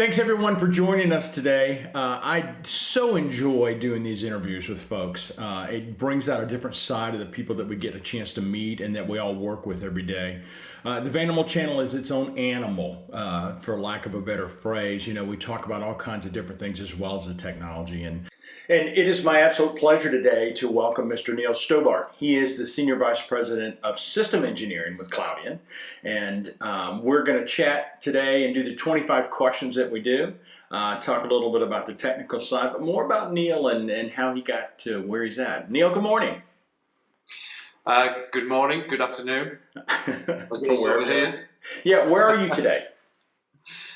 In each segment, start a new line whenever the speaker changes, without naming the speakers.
Thanks everyone for joining us today. I so enjoy doing these interviews with folks. It brings out a different side of the people that we get a chance to meet and that we all work with every day. The Vanimal channel is its own animal, for lack of a better phrase. You know, we talk about all kinds of different things as well as the technology. And it is my absolute pleasure today to welcome Mr. Neil Stobart. He is the Senior Vice President of System Engineering with Cloudian. And we're going to chat today and do the 25 questions that we do. Talk a little bit about the technical side, but more about Neil and how he got to where he's at. Neil, good morning.
Good morning, good afternoon.
Here. Yeah, where are you today?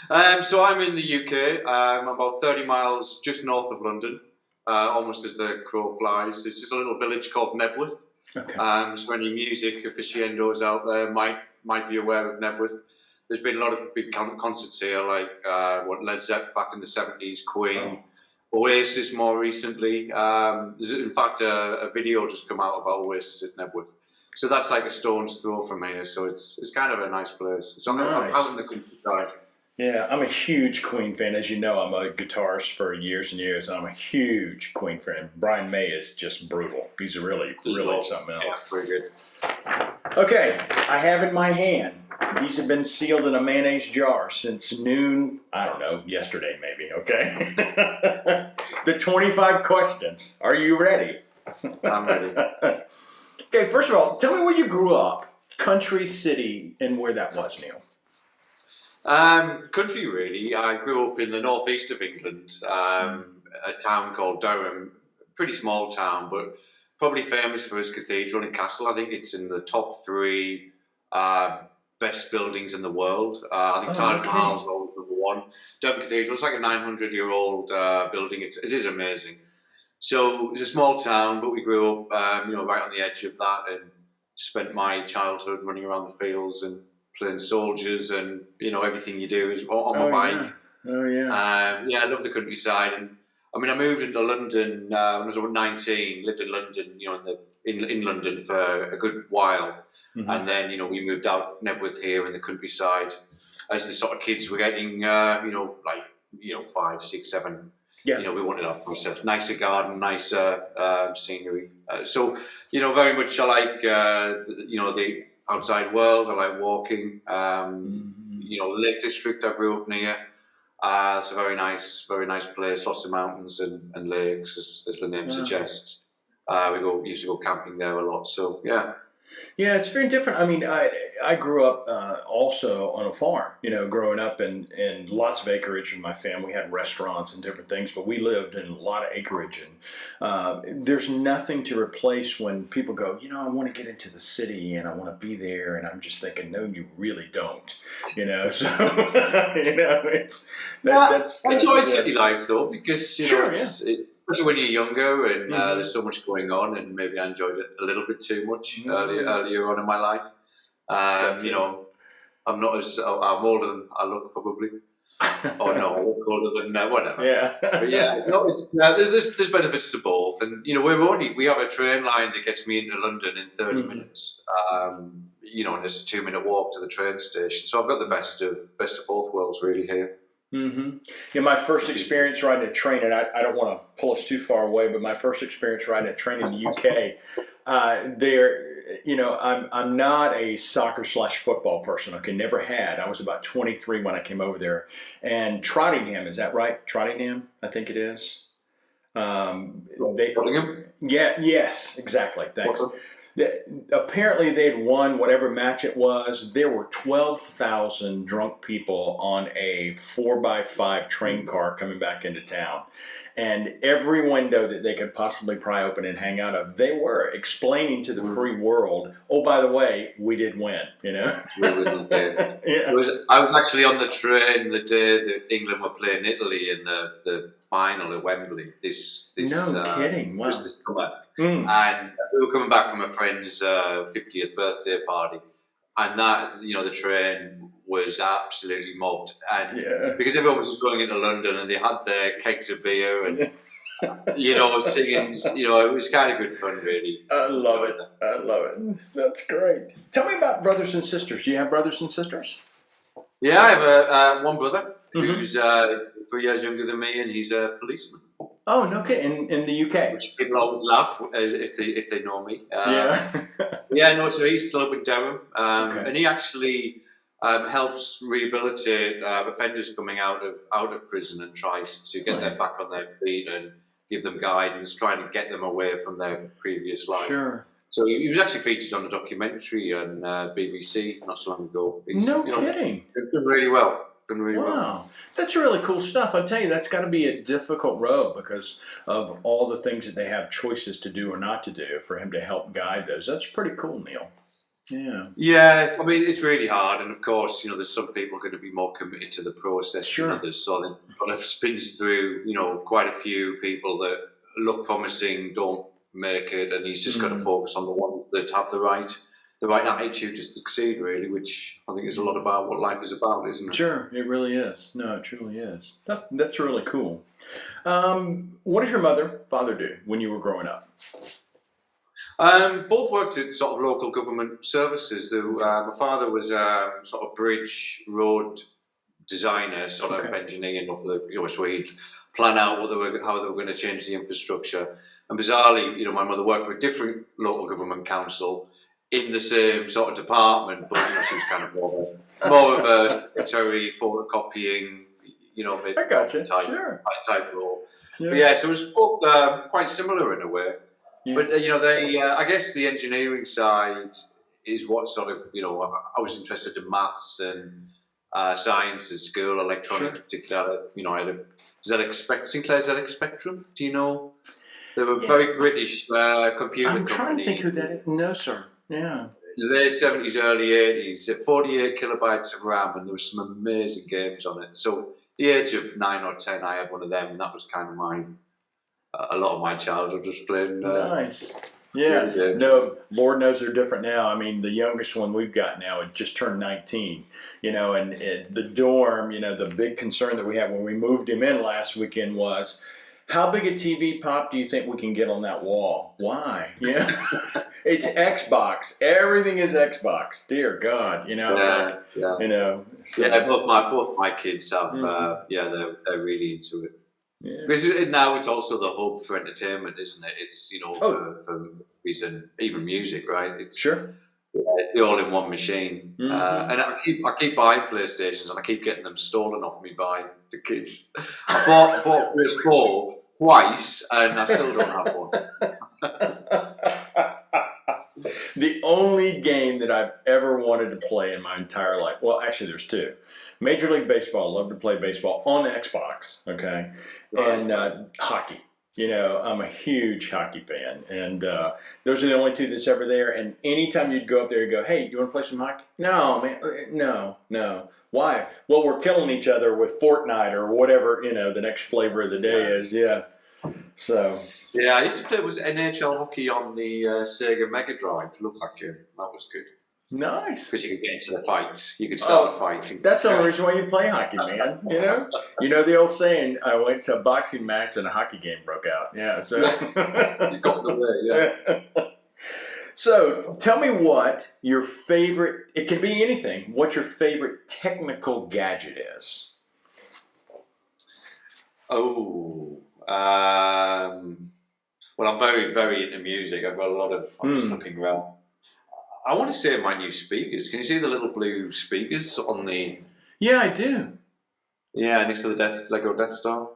So I'm in the UK. I'm about 30 miles just north of London. Almost as the crow flies. It's just a little village called Nebworth.
Okay.
So any music aficionados out there might be aware of Nebworth. There's been a lot of big concerts here, like Led Zeppelin back in the 70s, Queen, Oasis more recently. There's in fact a video just come out about Oasis at Nebworth. So that's like a stone's throw from here. So it's kind of a nice place. It's
nice.
Out in the countryside.
Yeah, I'm a huge Queen fan. As you know, I'm a guitarist for years and years, and I'm a huge Queen fan. Brian May is just brutal. He's really something else.
Yeah, pretty good.
Okay, I have in my hand, these have been sealed in a mayonnaise jar since noon, I don't know, yesterday maybe, okay? The 25 questions. Are you ready?
I'm ready.
Okay, first of all, tell me where you grew up, country, city, and where that was, Neil.
Country really. I grew up in the northeast of England, a town called Durham, pretty small town, but probably famous for its cathedral and castle. I think it's in the top 3 best buildings in the world. I think Taj Mahal is always #1. Durham Cathedral, it's like a 900-year-old building. It is amazing. So it's a small town, but we grew up, right on the edge of that, and spent my childhood running around the fields and playing soldiers, and everything you do is on my bike.
Yeah.
I love the countryside, and I mean I moved into London when I was about 19. Lived in London, in London for a good while, and then we moved out Nebworth here in the countryside as the sort of kids were getting 5, 6, 7.
Yeah.
We wanted a nicer garden, nicer scenery. So very much I like the outside world. I like walking. Lake District I grew up near. It's a very nice place. Lots of mountains and lakes, as the name suggests. We used to go camping there a lot. So yeah.
Yeah, it's very different. I mean, I grew up also on a farm, growing up in lots of acreage, and my family had restaurants and different things, but we lived in a lot of acreage. And there's nothing to replace when people go, I want to get into the city and I want to be there. And I'm just thinking, no, you really don't, So, that's.
I enjoy city life though, because,
Sure,
especially when you're younger and there's so much going on, and maybe I enjoyed it a little bit too much earlier on in my life. I'm older than I look probably. Oh no, I look older than whatever.
Yeah.
But yeah, there's benefits to both, and we have a train line that gets me into London in 30 minutes. And it's a 2-minute walk to the train station, so I've got the best of both worlds really here.
Yeah, my first experience riding a train, and I don't want to pull us too far away, but my first experience riding a train in the UK, I'm not a soccer/football person. Okay, never had. I was about 23 when I came over there, and Trottingham, is that right? Trottingham, I think it is.
Trottingham?
Yeah. Yes. Exactly. Thanks. Apparently they had won whatever match it was. There were 12,000 drunk people on a 4x5 train car coming back into town. And every window that they could possibly pry open and hang out of, they were explaining to the free world, oh, by the way, we did win,
We wouldn't win.
Yeah.
I was actually on the train the day that England were playing Italy in the final at Wembley.
No kidding. Wow.
This summer. And we were coming back from a friend's 50th birthday party, and that the train was absolutely mobbed, and because everyone was just going into London and they had their kegs of beer and singing, it was kind of good fun really.
I love it. That's great. Tell me about brothers and sisters. Do you have brothers and sisters?
Yeah, I have one brother. who's 3 years younger than me, and he's a policeman.
Oh, no kidding. In the UK.
Which people always laugh if they know me.
Yeah.
Yeah, no, so he's still up in Durham,
Okay.
and he actually helps rehabilitate offenders coming out of prison and tries to get them back on their feet and give them guidance, trying to get them away from their previous life.
Sure.
So he was actually featured on a documentary on BBC not so long ago.
No kidding.
He's done really well. Done really well.
Wow, that's really cool stuff. I'll tell you, that's got to be a difficult road because of all the things that they have choices to do or not to do for him to help guide those. That's pretty cool, Neil. Yeah.
Yeah, I mean, it's really hard. And of course, there's some people going to be more committed to the process
Sure.
than others. So then kind of spins through, quite a few people that look promising, don't make it. And he's just got to focus on the ones that have the right attitude to succeed, really, which I think is a lot about what life is about, isn't it?
Sure, it really is. No, it truly is. That's really cool. What does your mother, father do when you were growing up?
Both worked at sort of local government services. My father was sort of bridge road designer, sort of engineering of so he'd plan out how they were going to change the infrastructure. And bizarrely, my mother worked for a different local government council in the same sort of department, but she was kind of more of a secretary, photocopying,
I gotcha.
type role.
Yeah.
But yeah, so it was both quite similar in a way.
Yeah.
But I guess the engineering side is what sort of I was interested in maths and science at school, electronics particularly. I had Sinclair ZX Spectrum. Do you know? They were very British computer
I'm trying
company.
to think who that is. No, sir. Yeah.
Late 70s, early 80s, 48 kilobytes of RAM, and there were some amazing games on it. So, the age of 9 or 10, I had one of them, and that was kind of a lot of my childhood was playing.
Nice. Yeah. No, Lord knows they're different now. I mean, the youngest one we've got now had just turned 19, and the dorm, the big concern that we had when we moved him in last weekend was, how big a TV pop do you think we can get on that wall? Why? Yeah. It's Xbox. Everything is Xbox. Dear God, So.
Yeah, both my kids have. They're really into it. Yeah. Because now it's also the hub for entertainment, isn't it? It's for movies and even music, right? It's
sure.
It's the all-in-one machine. And I keep buying PlayStations, and I keep getting them stolen off me by the kids. I bought PS4 twice, and I still don't have one.
The only game that I've ever wanted to play in my entire life, well, actually there's two. Major League Baseball, love to play baseball on Xbox, okay? Right. And hockey. I'm a huge hockey fan. And those are the only two that's ever there. And anytime you'd go up there and go, hey, you want to play some hockey? No, man, no. Why? Well, we're killing each other with Fortnite or whatever, the next flavor of the day is, yeah. So.
Yeah, I used to play NHL hockey on the Sega Mega Drive. Looked like it. That was good.
Nice.
Because you could get into the fight. You could start a fight.
That's the only reason why you play hockey, man. You know the old saying, I went to a boxing match and a hockey game broke out. Yeah, so.
You got the way, yeah.
So tell me what your favorite, it can be anything, what your favorite technical gadget is.
Oh, well, I'm very, very into music. I've got a lot of, I'm just looking around. I want to say my new speakers. Can you see the little blue speakers on the...
Yeah, I do.
Yeah, next to the Lego Death Star.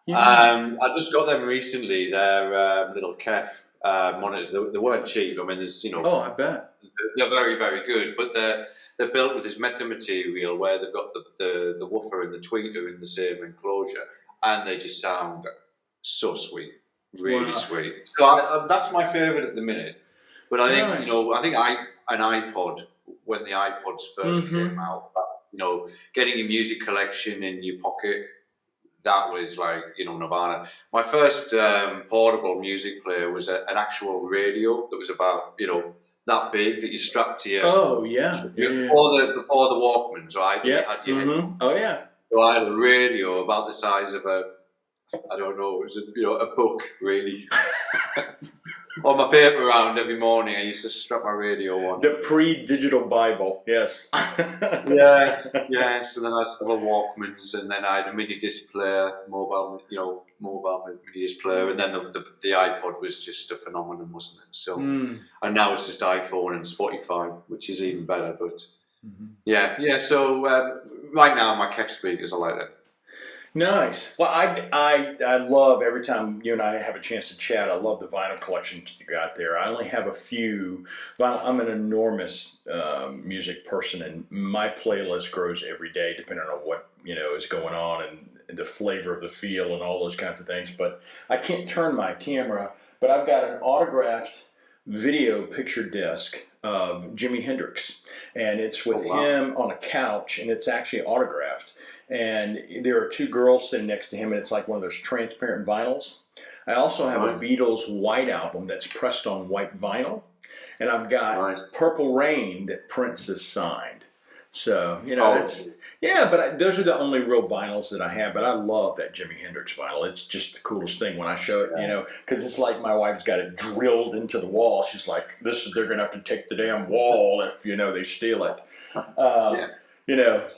Yeah.
I just got them recently. They're little Kef monitors. They weren't cheap. I mean, there's,
Oh, I bet.
They're very, very good, but they're built with this metamaterial where they've got the woofer and the tweeter in the same enclosure, and they just sound so sweet. Really sweet. So that's my favourite at the minute. But I think, I think an iPod, when the iPods first came out, getting your music collection in your pocket, that was like, nirvana. My first portable music player was an actual radio that was about, that big that you strapped to your...
Oh, yeah.
Before the Walkmans, right?
Yeah. Oh, yeah.
So I had a radio about the size of I don't know, it was a book, really. on my paper round every morning. I used to strap my radio on.
The pre-digital Bible, yes.
Yeah, yeah. So then I used to have a Walkmans, and then I had a mini disc player, mobile mini disc player, and then the iPod was just a phenomenon, wasn't it? So, and now it's just iPhone and Spotify, which is even better. But yeah. So right now my Kev speakers are like that.
Nice. Well, I love every time you and I have a chance to chat. I love the vinyl collections you got there. I only have a few vinyl. I'm an enormous music person, and my playlist grows every day depending on what is going on and the flavor of the feel and all those kinds of things. But I can't turn my camera. But I've got an autographed video picture disc of Jimi Hendrix, and it's with him on a couch, and it's actually autographed. And there are two girls sitting next to him, and it's like one of those transparent vinyls. I also have a Beatles White album that's pressed on white vinyl, and I've got Purple Rain that Prince has signed. So but those are the only real vinyls that I have. But I love that Jimi Hendrix vinyl. It's just the coolest thing when I show it, because it's like my wife's got it drilled into the wall. She's like, they're gonna have to take the damn wall if they steal it.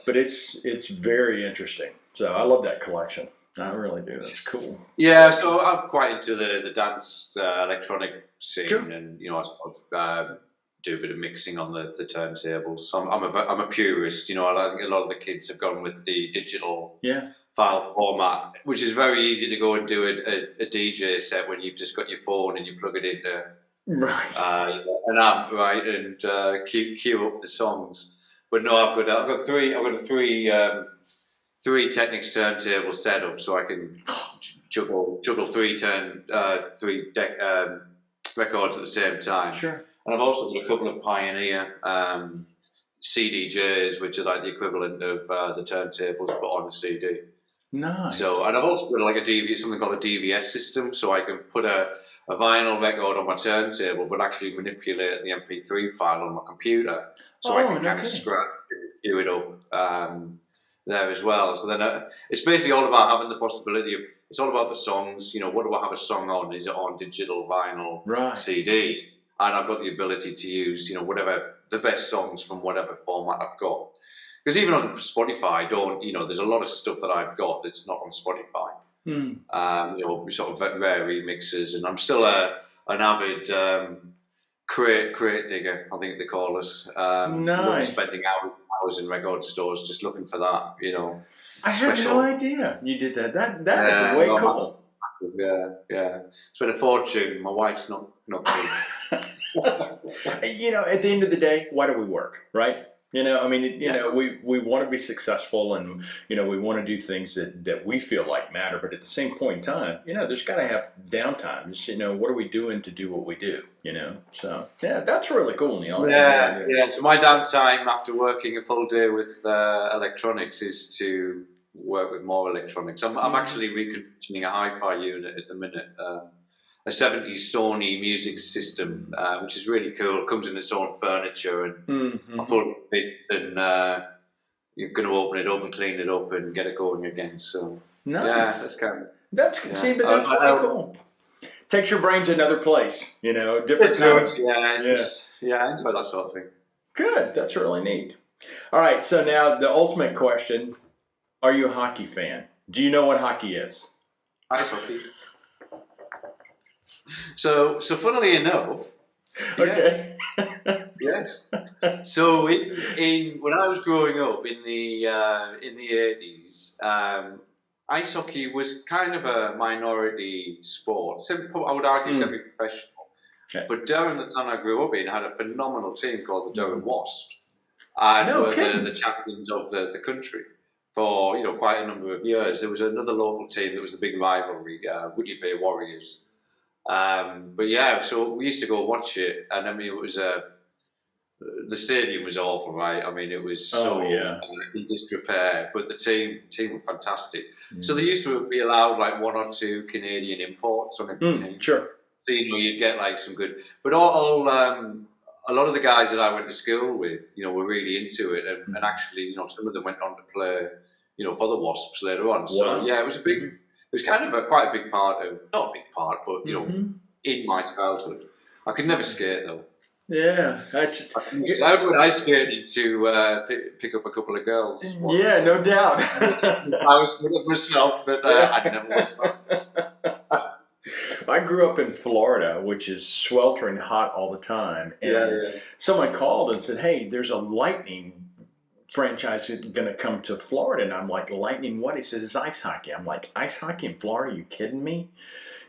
But it's very interesting. So I love that collection. I really do. That's cool.
Yeah, so I'm quite into the dance electronic scene, and I sort of do a bit of mixing on the turntables. So I'm a purist. I think a lot of the kids have gone with the digital file format, which is very easy to go and do a DJ set when you've just got your phone and you plug it into an amp, right, and queue up the songs. But no, I've got three Technics turntables set up, so I can juggle three records at the same time.
Sure.
And I've also got a couple of Pioneer CDJs, which are like the equivalent of the turntables, but on a CD.
Nice.
So, and I've also got like something called a DVS system, so I can put a vinyl record on my turntable, but actually manipulate the MP3 file on my computer, so I can kind of scratch and queue it up there as well. So then it's basically all about having the possibility of, it's all about the songs. What do I have a song on? Is it on digital, vinyl, CD? And I've got the ability to use, whatever the best songs from whatever format I've got. Because even on Spotify, there's a lot of stuff that I've got that's not on Spotify. Sort of rare remixes, and I'm still an avid crate digger, I think they call us.
Nice.
Spending hours in record stores just looking for that,
I had no idea you did that. That is way cool.
Yeah. Spent a fortune. My wife's not cool.
At the end of the day, why do we work, right? We want to be successful, and we want to do things that we feel like matter. But at the same point in time, there's got to have downtime. It's, what are we doing to do what we do? So that's really cool, Neil.
Yeah. So my downtime after working a full day with electronics is to work with more electronics. I'm actually reconditioning a hi-fi unit at the minute. A 70s Sony music system, which is really cool. It comes in its own furniture, and I pull it and you're going to open it up and clean it up and get it going again. So
nice.
That's
really cool. Takes your brain to another place, different times.
I enjoy that sort of thing.
Good. That's really neat. All right. So now the ultimate question: are you a hockey fan? Do you know what hockey is?
Ice hockey. So funnily enough,
okay.
Yes. So when I was growing up in the 80s, ice hockey was kind of a minority sport. I would argue semi-professional. Okay. But Durham, the town I grew up in, had a phenomenal team called the Durham Wasps, and were the champions of the country for quite a number of years. There was another local team that was the big rivalry, Woodley Bay Warriors. So we used to go watch it, and I mean, it was the stadium was awful, right? I mean, it was in disrepair, but the team were fantastic. So they used to be allowed like one or two Canadian imports on every team.
Sure.
So you'd get like some good, but a lot of the guys that I went to school with, were really into it, and actually, some of them went on to play, for the Wasps later on. So it was kind of quite a big part of, not a big part, but in my childhood. I could never skate though.
Yeah, that's
I skated to pick up a couple of girls once.
yeah, no doubt.
I was full of myself that I'd never went back.
I grew up in Florida, which is sweltering hot all the time,
Yeah,
and
yeah.
someone called and said, "Hey, there's a Lightning franchise that's going to come to Florida," and I'm like, "Lightning what?" He says, "It's ice hockey." I'm like, "Ice hockey in Florida? Are you kidding me?"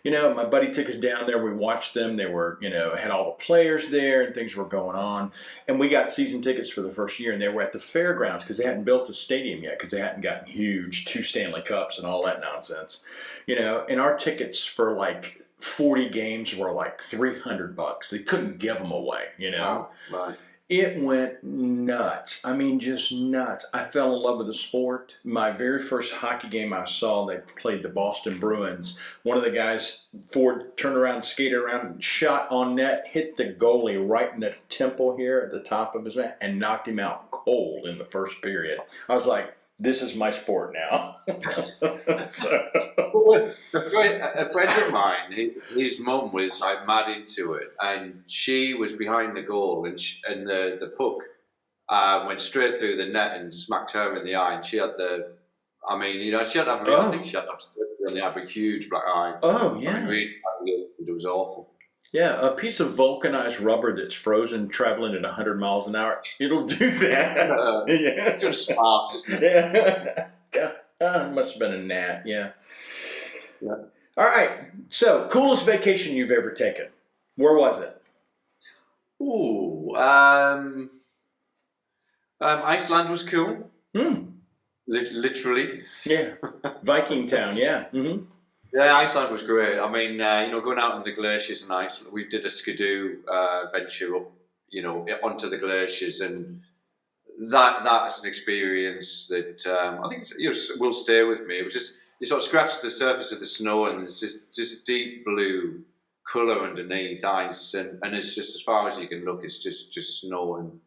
My buddy took us down there. We watched them. They were, had all the players there and things were going on. And we got season tickets for the first year, and they were at the fairgrounds because they hadn't built a stadium yet because they hadn't gotten huge, 2 Stanley Cups and all that nonsense. And our tickets for like 40 games were like $300. They couldn't give them away.
Wow, right.
It went nuts. I mean, just nuts. I fell in love with the sport. My very first hockey game I saw, they played the Boston Bruins. One of the guys, Ford, turned around, skated around, shot on net, hit the goalie right in the temple here at the top of his neck, and knocked him out cold in the first period. I was like, this is my sport now.
A friend of mine, his mum was like mad into it, and she was behind the goal, and the puck went straight through the net and smacked her in the eye, and she had she had to have, I think she had to have surgery on the eye, a huge black eye.
Oh, yeah.
I mean, really, it was awful.
Yeah, a piece of vulcanized rubber that's frozen traveling at 100 miles an hour, it'll do that. Yeah.
It's just sparks, isn't it?
Yeah. It must have been a gnat, yeah.
Yeah.
All right, so coolest vacation you've ever taken. Where was it?
Ooh, Iceland was cool. Literally.
Yeah, Viking town, yeah. Mm-hmm.
Yeah, Iceland was great. I mean, going out on the glaciers in Iceland, we did a skidoo venture up, onto the glaciers, and that's an experience that I think will stay with me. It was just you sort of scratch the surface of the snow, and there's just deep blue colour underneath ice, and it's just as far as you can look, it's just snow, and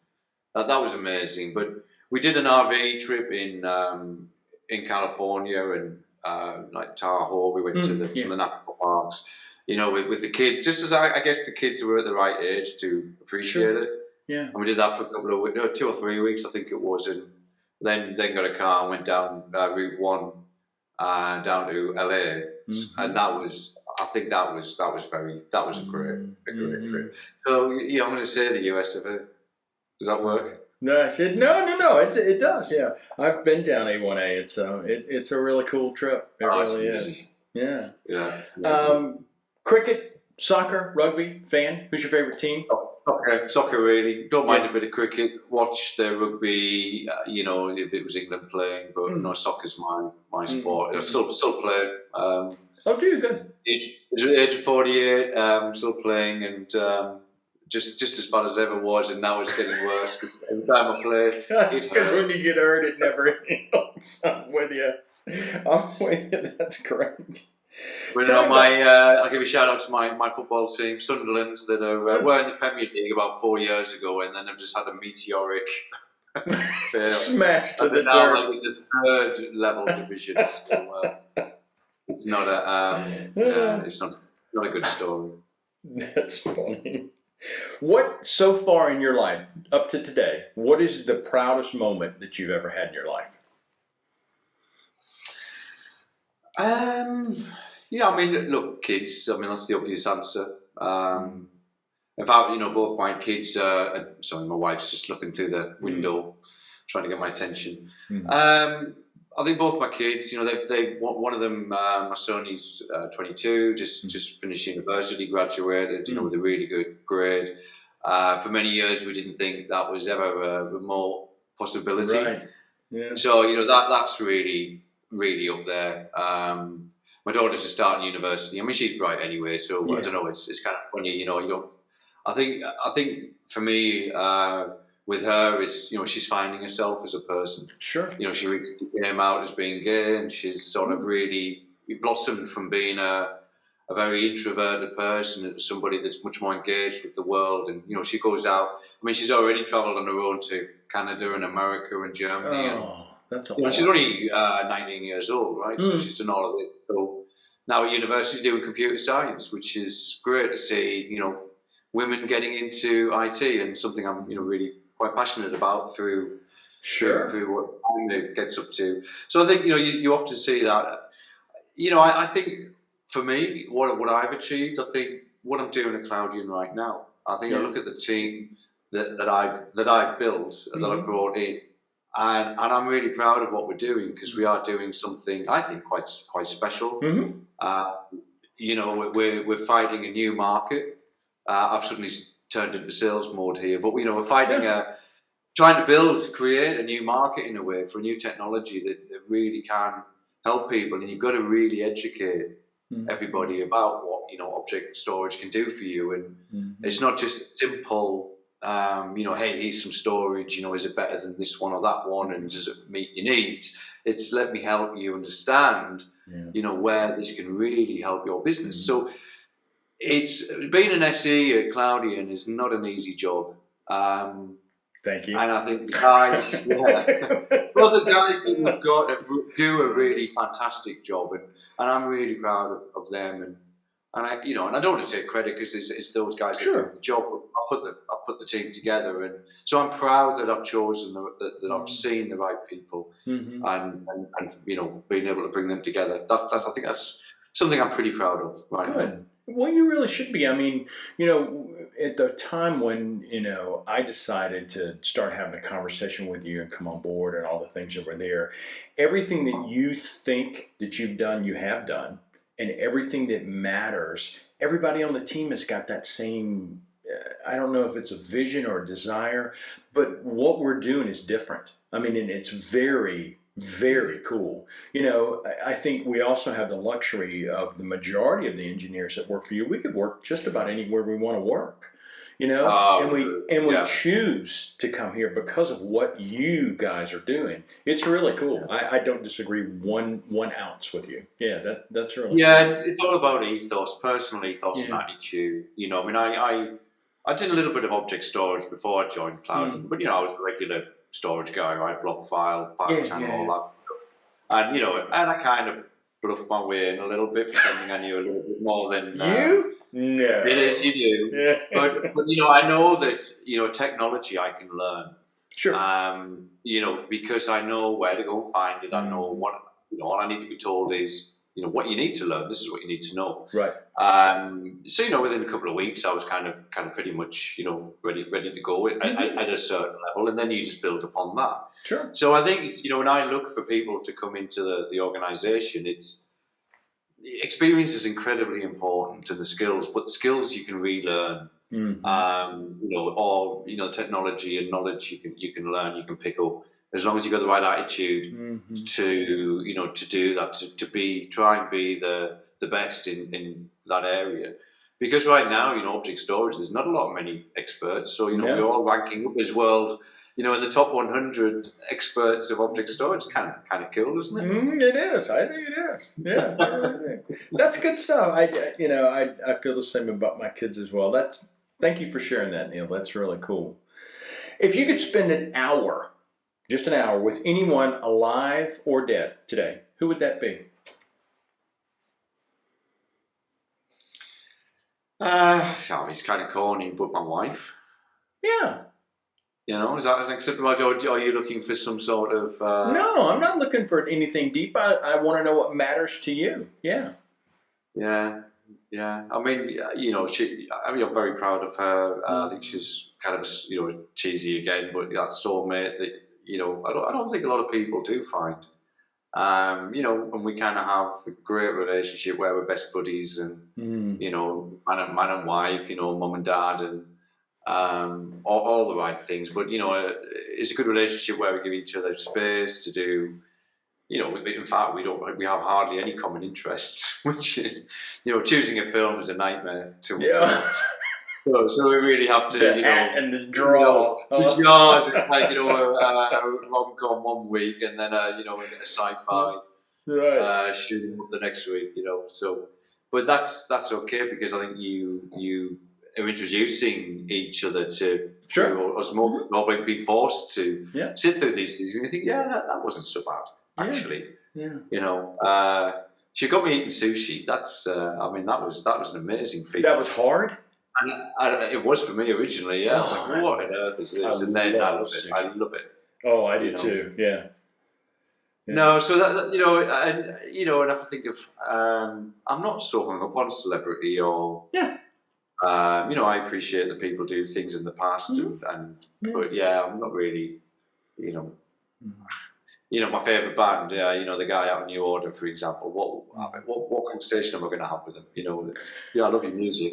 that was amazing. But we did an RV trip in California and like Tahoe. We went to some of the national parks, with the kids. Just as I guess the kids were at the right age to appreciate it.
Yeah.
And we did that for a couple of weeks, 2 or 3 weeks, I think it was, and then got a car and went down Route 1 down to LA, and I think that was a great trip. So yeah, I'm going to say the US of it. Does that work?
No, I said no. It does. Yeah, I've been down A1A. It's a really cool trip. It really is. Yeah.
Yeah.
Cricket, soccer, rugby. Fan. Who's your favorite team?
Okay, soccer really. Don't mind a bit of cricket. Watch the rugby. If it was England playing, but no, soccer's my sport. I still play.
Oh, do you good?
Age of 48, still playing, and just as bad as ever was, and now it's getting worse because every time I play, it hurts.
Because when you get hurt, it never heals. I'm with you. That's great.
But I'll give a shout out to my football team, Sunderland, that were in the Premier League about 4 years ago, and then have just had a meteoric fail.
Smashed to the
now
dirt.
like in the third level division. So it's not it's not a good story.
That's funny. What so far in your life, up to today, what is the proudest moment that you've ever had in your life?
Yeah, I mean, look, kids. I mean, that's the obvious answer. In fact, both my kids. Sorry, my wife's just looking through the window, trying to get my attention. I think both my kids. They one of them, my son, he's 22, just finished university, graduated. With a really good grade. For many years, we didn't think that was ever a remote possibility.
Right. Yeah.
So that's really up there. My daughter's just starting university. I mean, she's bright anyway, so I don't know. It's kind of funny, you don't. I think for me, with her is she's finding herself as a person.
Sure.
She recently came out as being gay, and she's sort of really blossomed from being a very introverted person to somebody that's much more engaged with the world. And she goes out. I mean, she's already travelled on her own to Canada and America and Germany.
Oh, that's awesome.
She's only 19 years old, right? So she's done all of it. So now at university doing computer science, which is great to see. women getting into IT, and something I'm really quite passionate about through
Sure.
what Amanda gets up to. So I think you often see that. I think for me, what I've achieved, I think what I'm doing at Cloudian right now, I think I
Yeah.
look at the team that I've built, that I've brought in, and I'm really proud of what we're doing, because we are doing something I think quite special.
Mm-hmm.
Uh, we're fighting a new market. I've suddenly turned into sales mode here, but we're fighting
Yeah.
trying to create a new market in a way for a new technology that really can help people, and you've got to really educate everybody about what object storage can do for you, and it's not just simple. Hey, here's some storage. Is it better than this one or that one, and does it meet your needs? It's let me help you understand, where this can really help your business. So it's being an SE at Cloudian is not an easy job.
Thank you.
And I think the guys, well, the guys that we've got do a really fantastic job, and I'm really proud of them. And I don't want to take credit, because it's those guys that do
Sure.
the job. I put the team together, and so I'm proud that I've chosen that I've seen the right people, and being able to bring them together. I think that's something I'm pretty proud of right now.
Good. Well, you really should be. I mean, at the time when, I decided to start having a conversation with you and come on board and all the things that were there, everything that you think that you've done, you have done, and everything that matters, everybody on the team has got that same, I don't know if it's a vision or a desire, but what we're doing is different. I mean, and it's very, very cool. I think we also have the luxury of the majority of the engineers that work for you. We could work just about anywhere we want to work, and we
Yeah.
choose to come here because of what you guys are doing. It's really cool. I don't disagree one ounce with you. Yeah, that's really
Yeah,
cool.
it's all about ethos, personal ethos and
Yeah.
attitude. I mean, I did a little bit of object storage before I joined Cloudian, but I was a regular storage guy, right? Block file,
Yeah,
file channel,
yeah,
all
yeah.
that. And I kind of bluffed my way in a little bit, pretending I knew a little bit more than
You?
it is.
No.
You do,
Yeah.
but I know that technology I can learn.
Sure.
Because I know where to go and find it. I know
Mhm.
what, all I need to be told is, what you need to learn. This is what you need to know.
Right.
So, within a couple of weeks, I was kind of pretty much, ready to go at a certain level, and then you just build upon that.
Sure.
So I think it's, when I look for people to come into the organization, it's experience is incredibly important to the skills, but the skills you can relearn. Or technology and knowledge you can learn, you can pick up, as long as you've got the right attitude to do that, to try and be the best in that area. Because right now, object storage, there's not a lot of many experts. So
No.
we're all ranking up as world, in the top 100 experts of object storage. Kind of cool, isn't it?
It is. I think it is. Yeah, I really do. That's good stuff. I feel the same about my kids as well. Thank you for sharing that, Neil. That's really cool. If you could spend an hour, just an hour, with anyone alive or dead today, who would that be?
It's kind of corny, but my wife.
Yeah.
Is that acceptable? Or are you looking for some sort of?
No, I'm not looking for anything deep. I want to know what matters to you. Yeah.
Yeah, yeah. I mean, I'm very proud of her. I think she's kind of, cheesy again, but that soulmate that I don't think a lot of people do find. And we kind of have a great relationship where we're best buddies, and man and wife, mum and dad, and all the right things. But it's a good relationship where we give each other space to do. In fact, we have hardly any common interests, which choosing a film is a nightmare to
Yeah.
watch. So we really have to,
The hat and the draw.
the jars. It's like a rom-com one week, and then a sci-fi
Right.
shooting up the next week. So, but that's okay, because I think you are introducing each other to
Sure.
through osmosis, or being forced to
Yeah.
sit through these things, and you think, yeah, that wasn't so bad actually.
Yeah.
She got me eating sushi. That's I mean, that was an amazing feat.
That was hard.
And it was for me originally. Yeah, I was like,
Oh,
what on earth is
I
this? And then I
love
love it. I
sushi.
love it.
Oh, I
You
do
know.
too. Yeah. Yeah.
No, so that and I have to think of. I'm not so hung up on celebrity or.
Yeah.
I appreciate that people do things in the past,
Mhm.
and
Yeah.
but yeah, I'm not really, you know,
Mhm.
my favorite band, the guy out in New Order, for example.
Mhm.
What conversation am I going to have with him? I love your music.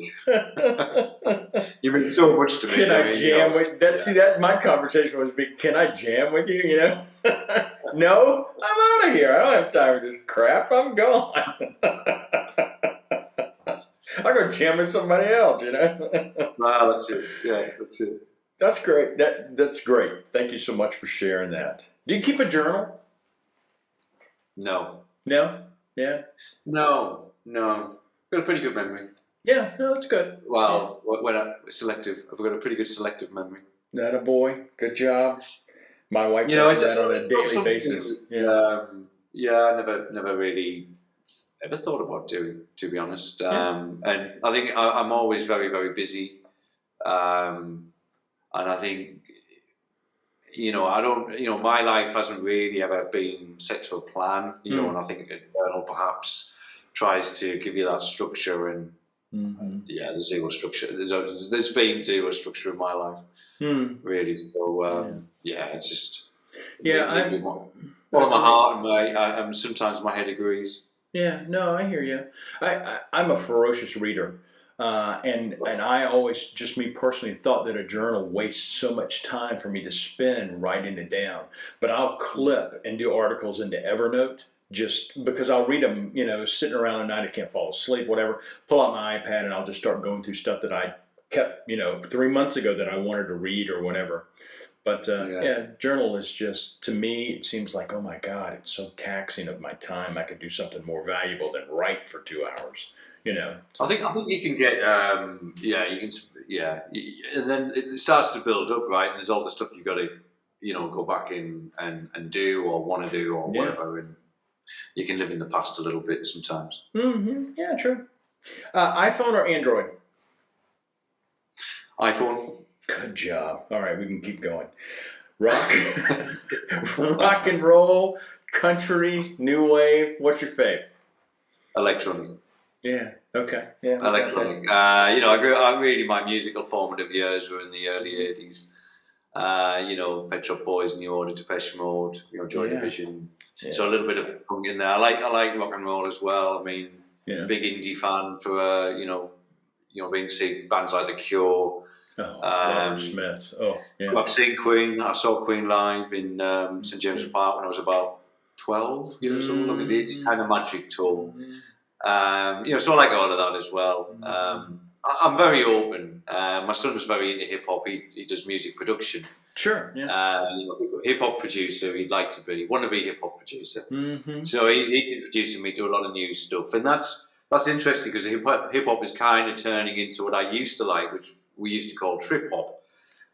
You mean so much to
Can
me. I
I
mean,
jam with that?
yeah.
See, that my conversation was big. Can I jam with you? No, I'm out of here. I don't have time for this crap. I'm gone. I'll go jam with somebody else.
Ah, that's it. Yeah, that's it.
That's great. That's great. Thank you so much for sharing that. Do you keep a journal?
No,
No. Yeah.
no. Got a pretty good memory.
Yeah. No, it's good. Yeah.
Well, I've got a pretty good selective memory.
That a boy. Good job. My wife
You know,
tells me that on a
it's not
daily
something
basis. Yeah.
yeah, I never really ever thought about doing, to be honest.
Yeah.
And I think I'm always very, very busy. And I think, I don't, my life hasn't really ever been set to a plan, and
Mm.
I think a journal perhaps tries to give you that structure and,
Mm-hmm.
yeah, there's zero structure. There's been zero structure in my life,
Mm.
really. So,
Yeah.
yeah, it's just
Yeah.
live with
I
follow my
agree.
heart and sometimes my head agrees.
Yeah, no, I hear you. I'm a ferocious reader, and I always, just me personally, thought that a journal wastes so much time for me to spend writing it down. But I'll clip and do articles into Evernote just because I'll read them, sitting around at night, I can't fall asleep, whatever. Pull out my iPad and I'll just start going through stuff that I kept, 3 months ago that I wanted to read or whatever. But
Yeah.
yeah, journal is just, to me, it seems like, oh my God, it's so taxing of my time. I could do something more valuable than write for 2 hours, So,
I think you can get yeah, you can, yeah, and then it starts to build up, right? And there's all the stuff you've got to go back in and do or want to do or
yeah.
whatever, and you can live in the past a little bit sometimes.
Yeah, true. iPhone or Android?
iPhone.
Good job. All right, we can keep going. Rock, rock and roll, country, new wave. What's your fave?
Electronic.
Yeah. Okay. Yeah, we got that.
Electronic. Really, my musical formative years were in the early '80s. Pet Shop Boys, New Order, Depeche Mode, Joy
Yeah.
Division.
Yeah.
So a little bit of punk in there. I like rock and roll as well. I mean,
Yeah.
big indie fan for being to see bands like The Cure.
Oh, Robert
Um,
Smith. Oh, yeah.
I've seen Queen. I saw Queen live in St James
Good.
Park when I was about 12 years old. I think it's
Mm-hmm.
kind of magic tour.
Mm-hmm.
So I like all of that as well.
Mm-hmm.
I'm very open. My son was very into hip hop. He does music production.
Sure. Yeah.
Hip hop producer. He'd like to be, want to be hip hop producer.
Mm-hmm.
So he's introducing me to a lot of new stuff, and that's interesting because hip hop is kind of turning into what I used to like, which we used to call trip hop,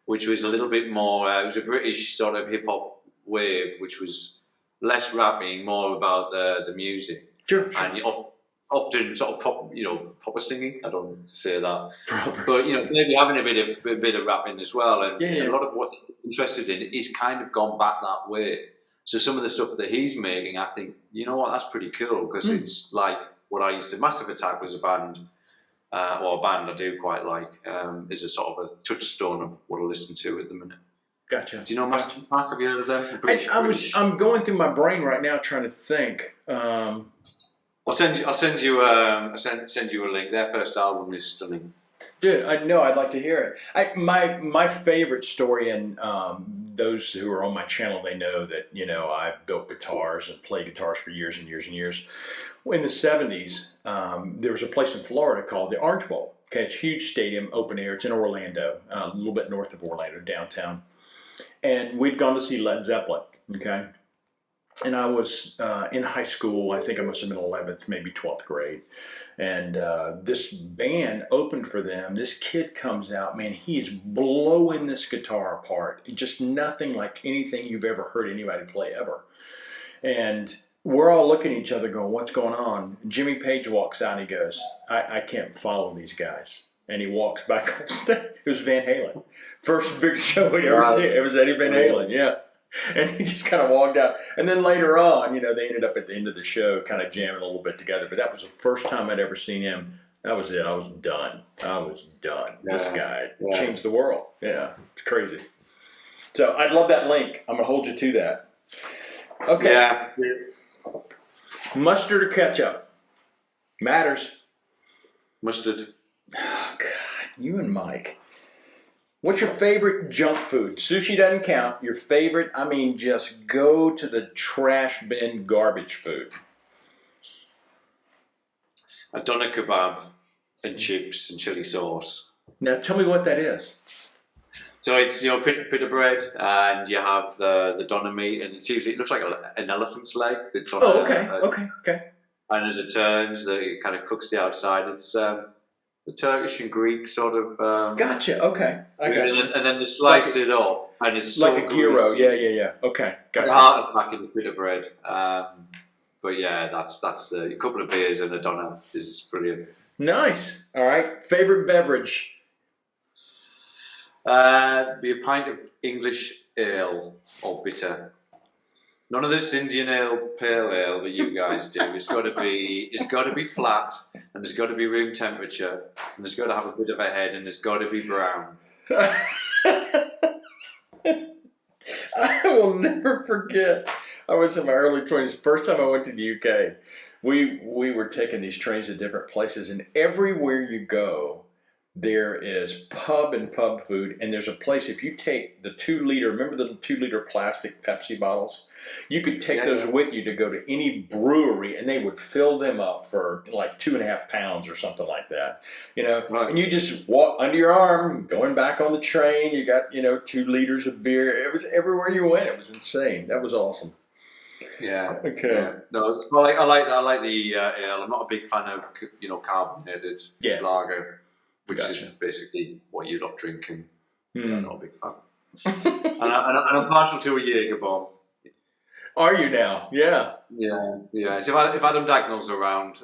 which was a little bit more. It was a British sort of hip hop wave, which was less rapping, more about the music,
Sure. Sure.
and often sort of proper singing. I don't say that,
Proper
but
singing.
maybe having a bit of rapping as well, and
Yeah.
a
Yeah.
lot of what he's interested in is kind of gone back that way. So some of the stuff that he's making, I think, that's pretty cool because
Mm.
it's like what I used to. Massive Attack was a band, or a band I do quite like, is a sort of a touchstone of what I listen to at the minute.
Gotcha.
Do you know
Gotcha.
Massive Attack? Have you heard of them? British.
I'm going through my brain right now trying to think.
I'll send you send you a link. Their first album is stunning.
Dude, I know. I'd like to hear it. My favorite story, and those who are on my channel, they know that I've built guitars and played guitars for years and years and years. In the '70s, there was a place in Florida called the Orange Bowl. Okay, it's a huge stadium, open air. It's in Orlando, a little bit north of Orlando, downtown. And we'd gone to see Led Zeppelin. Okay, and I was in high school. I think I must have been 11th, maybe 12th grade. And this band opened for them. This kid comes out, man, he is blowing this guitar apart. Just nothing like anything you've ever heard anybody play ever. And we're all looking at each other going, what's going on? Jimmy Page walks out and he goes, I can't follow these guys. And he walks back on stage. It was Van Halen. First big show we'd ever seen. It was Eddie Van Halen, yeah. And he just kind of walked out. And then later on, they ended up at the end of the show kind of jamming a little bit together. But that was the first time I'd ever seen him. That was it. I was done. This guy changed the world. Yeah, it's crazy. So I'd love that link. I'm going to hold you to that. Okay.
Yeah.
Mustard or ketchup? Matters.
Mustard.
Oh, God. You and Mike. What's your favorite junk food? Sushi doesn't count. Your favorite, just go to the trash bin garbage food.
A doner kebab and chips and chili sauce.
Now tell me what that is.
So it's bit of bread, and you have the doner meat, and it looks like an elephant's leg that's on.
Okay.
And as it turns, it kind of cooks the outside. It's the Turkish and Greek sort of.
Gotcha. Okay, I got you.
And then they slice it up, and it's
like
so
a gyro.
greasy.
Yeah. Okay, gotcha.
The heart attack in a bit of bread. But yeah, that's a couple of beers and a doner is brilliant.
Nice. All right. Favorite beverage?
Be a pint of English ale or bitter. None of this Indian ale, pale ale that you guys do. It's got to be flat, and it's got to be room temperature, and it's got to have a bit of a head, and it's got to be brown.
I will never forget. I was in my early 20s. First time I went to the UK, we were taking these trains to different places, and everywhere you go, there is pub food, and there's a place, if you take the 2 liter, remember the 2 liter plastic Pepsi bottles? You could take those with you to go to any brewery, and they would fill them up for like 2.5 pounds or something like that.
Right.
And you just walk under your arm, going back on the train, you got, 2 liters of beer. It was everywhere you went. It was insane. That was awesome.
Yeah.
Okay.
Yeah. No, I like the ale. I'm not a big fan of carbonated lager, which is basically what you lot drinking. I'm not a big fan. and I'm partial to a Jaeger bomb.
Are you now? Yeah.
Yeah. So if Adam Dagnall's around,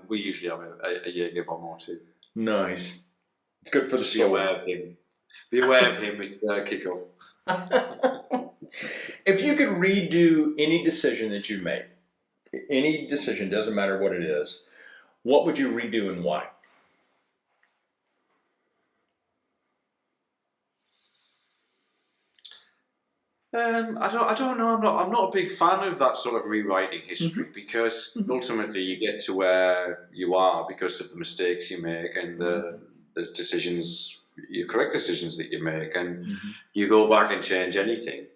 we usually have a Jaeger bomb or two.
Nice. It's good for the soul.
Be aware of him with kickoff.
If you could redo any decision that you make, any decision, doesn't matter what it is, what would you redo and why?
I don't know. I'm not a big fan of that sort of rewriting history because ultimately you get to where you are because of the mistakes you make and the decisions, your correct decisions that you make, and you go back and change anything,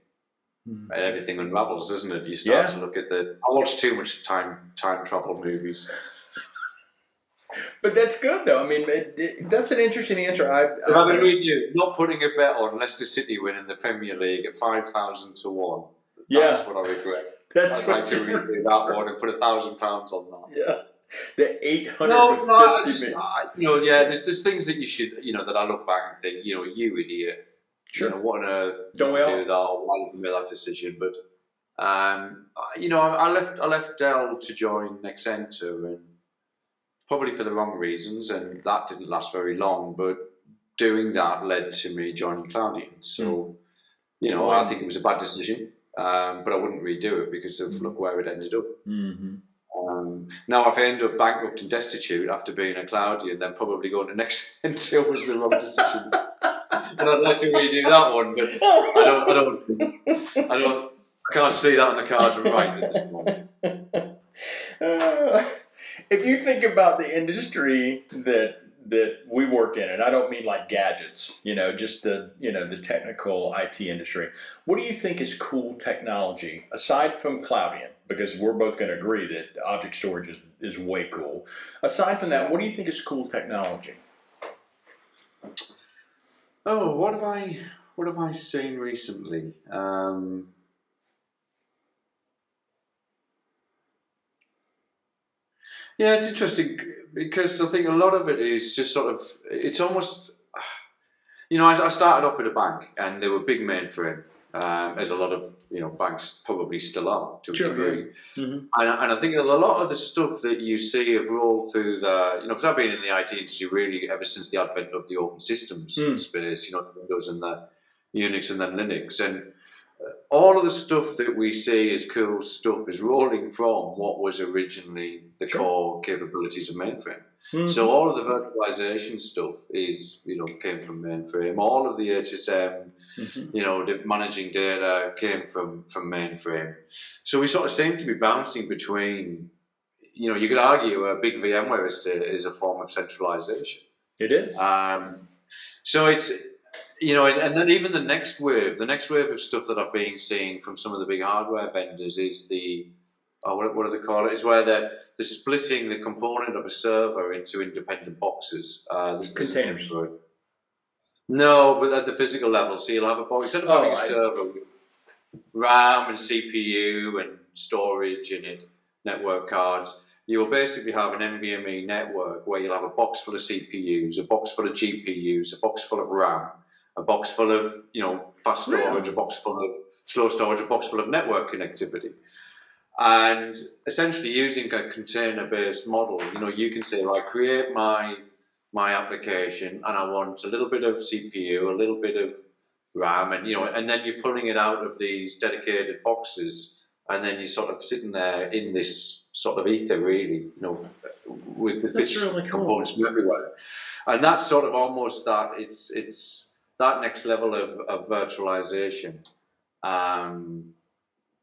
and everything unravels, doesn't it? You start to look at I watch too much time travel movies.
But that's good, though. That's an interesting answer. I
read you not putting a bet on Leicester City winning the Premier League at 5,000 to 1. That's what I regret. I'd like to redo that one and put £1,000 on that.
Yeah, the 850.
There's things that you should, that I look back and think, you idiot.
Sure.
What on earth
Don't we
do
all?
that, or why did you make that decision? But I left Dell to join Nexenter, and probably for the wrong reasons, and that didn't last very long, but doing that led to me joining Cloudian. So, I think it was a bad decision, but I wouldn't redo it because of look where it ended up. Now, if I end up bankrupt and destitute after being a Cloudian, then probably going to Nexenter was the wrong decision. And I'd like to redo that one, but I can't see that on the cards right at this point.
If you think about the industry that we work in, and I don't mean like gadgets, just the technical IT industry, what do you think is cool technology aside from Cloudian? Because we're both going to agree that object storage is way cool. Aside from that, what do you think is cool technology?
Oh, what have I seen recently? Yeah, it's interesting because I think a lot of it is just sort of, it's almost, I started off at a bank and they were big mainframe as a lot of banks probably still are to a
Sure, yeah.
degree. And I think a lot of the stuff that you see have rolled through because I've been in the IT industry really ever since the advent of the open systems space, Windows and the Unix and then Linux. And all of the stuff that we see as cool stuff is rolling from what was originally the core capabilities of mainframe. So all of the virtualization stuff came from mainframe. All of the HSM, the managing data came from mainframe. So we sort of seem to be bouncing between, you could argue a big VMware estate is a form of centralization.
It is.
So it's, and then even the next wave of stuff that I've been seeing from some of the big hardware vendors is what do they call it? Is where they're splitting the component of a server into independent boxes.
Containers.
No, but at the physical level. So you'll have a box, instead of having a server with RAM and CPU and storage in it, network cards, you will basically have an NVMe network where you'll have a box full of CPUs, a box full of GPUs, a box full of RAM, a box full of fast storage, a box full of slow storage, a box full of network connectivity. And essentially using a container-based model, you can say, right, create my application, and I want a little bit of CPU, a little bit of RAM, and then you're pulling it out of these dedicated boxes, and then you're sort of sitting there in this sort of ether, really, with bits
really cool.
Components from everywhere. And that's sort of almost that. It's that next level of virtualization.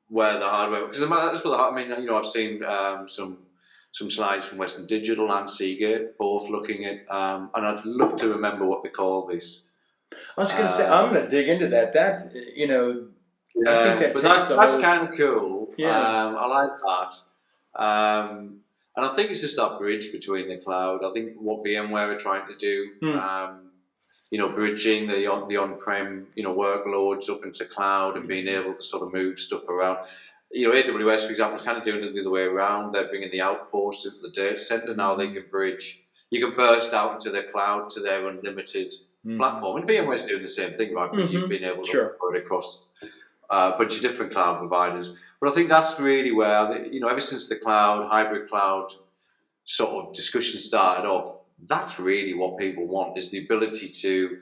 Where the hardware, because that's what I've seen some slides from Western Digital and Seagate, both looking at, and I'd love to remember what they call this.
I was going to say, I'm going to dig into that. That, I think
that's kind of cool.
Yeah.
I like that. And I think it's just that bridge between the cloud. I think what VMware are trying to do, bridging the on-prem, workloads up into cloud and being able to sort of move stuff around. AWS, for example, is kind of doing it the other way around. They're bringing the outposts into the data center. Now they can bridge. You can burst out into their cloud to their unlimited platform. And VMware is doing the same thing, right? But you've been able to put it across a bunch of different cloud providers. But I think that's really where, ever since the hybrid cloud sort of discussion started off, that's really what people want, is the ability to,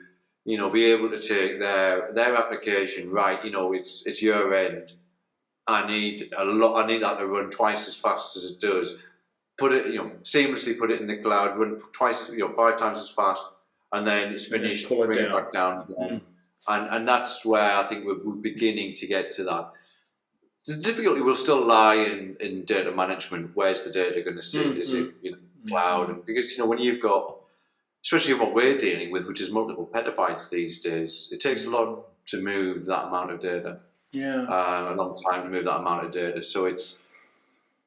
be able to take their application, right, it's year end. I need that to run twice as fast as it does. Put it, seamlessly put it in the cloud, run twice, 5 times as fast, and then it's finished, bring it back down again. And that's where I think we're beginning to get to that. The difficulty will still lie in data management. Where's the data going to sit? Is it cloud? And because when you've got, especially what we're dealing with, which is multiple petabytes these days, it takes a lot to move that amount of data. A long time to move that amount of data. So there's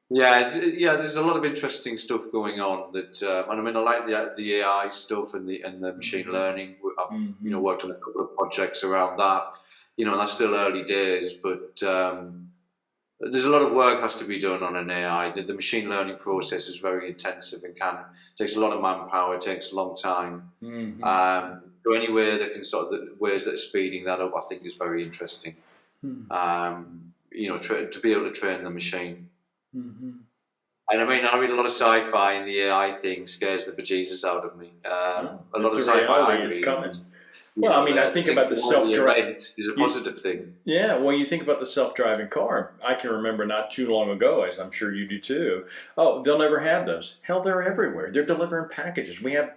a lot of interesting stuff going on. That and I like the AI stuff and the machine learning. I've worked on a couple of projects around that. That's still early days, but there's a lot of work has to be done on an AI. The machine learning process is very intensive and takes a lot of manpower. Takes a long time. So anywhere that can ways that are speeding that up, I think is very interesting. To be able to train the machine. And I read a lot of sci-fi, and the AI thing scares the bejesus out of me. A lot of sci-fi
it's coming. I think about the self-driving
is a positive thing.
Yeah, well, you think about the self-driving car. I can remember not too long ago, as I'm sure you do too. Oh, they'll never have those. Hell, they're everywhere. They're delivering packages. We have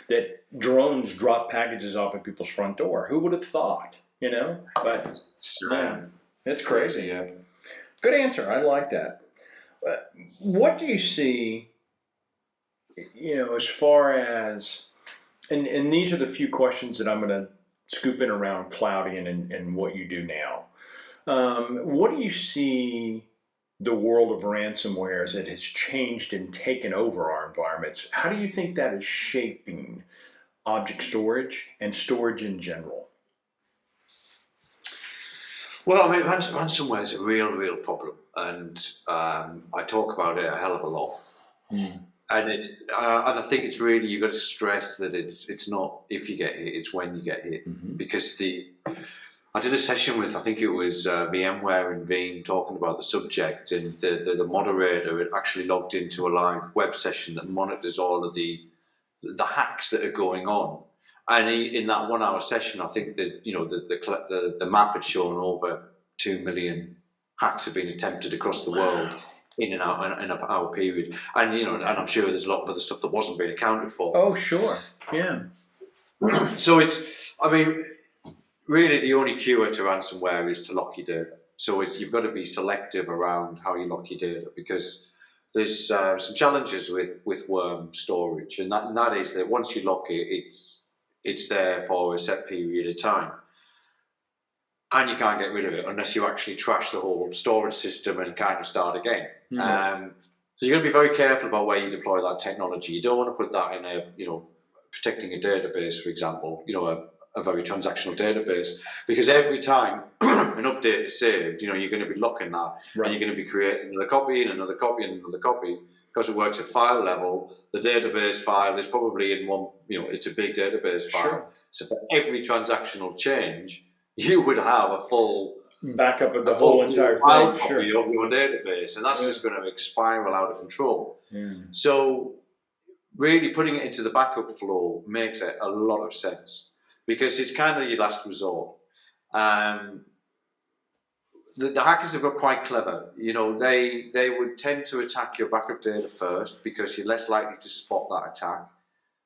that drones drop packages off at people's front door. Who would have thought? But it's crazy.
Yeah.
Good answer. I like that. What do you see, as far as, and these are the few questions that I'm going to scoop in around Cloudian and what you do now. What do you see the world of ransomware as it has changed and taken over our environments? How do you think that is shaping object storage and storage in general?
Well, ransomware is a real problem, and I talk about it a hell of a lot. And I think it's really, you've got to stress that it's not if you get hit, it's when you get hit, because I did a session with, I think it was VMware and Veeam, talking about the subject, and the moderator had actually logged into a live web session that monitors all of the hacks that are going on. And in that 1 hour session, I think that the map had shown over 2 million hacks have been attempted across the world in and out in an hour period. And and I'm sure there's a lot of other stuff that wasn't being accounted for.
Oh, sure. Yeah.
So I mean, really the only cure to ransomware is to lock your data. So you've got to be selective around how you lock your data, because there's some challenges with worm storage, and that is that once you lock it, it's there for a set period of time, and you can't get rid of it unless you actually trash the whole storage system and kind of start again. So you're going to be very careful about where you deploy that technology. You don't want to put that in protecting a database, for example, a very transactional database, because every time an update is saved, you're going to be locking that, and you're going to be creating another copy and another copy and another copy, because it works at file level. The database file is probably in one, it's a big database file.
Sure.
So for every transactional change, you would have a full
backup of the whole entire
file
thing.
copy
Sure.
of your database, and that's just going to spiral out of control. So really putting it into the backup flow makes a lot of sense, because it's kind of your last resort. The hackers have got quite clever. They would tend to attack your backup data first, because you're less likely to spot that attack,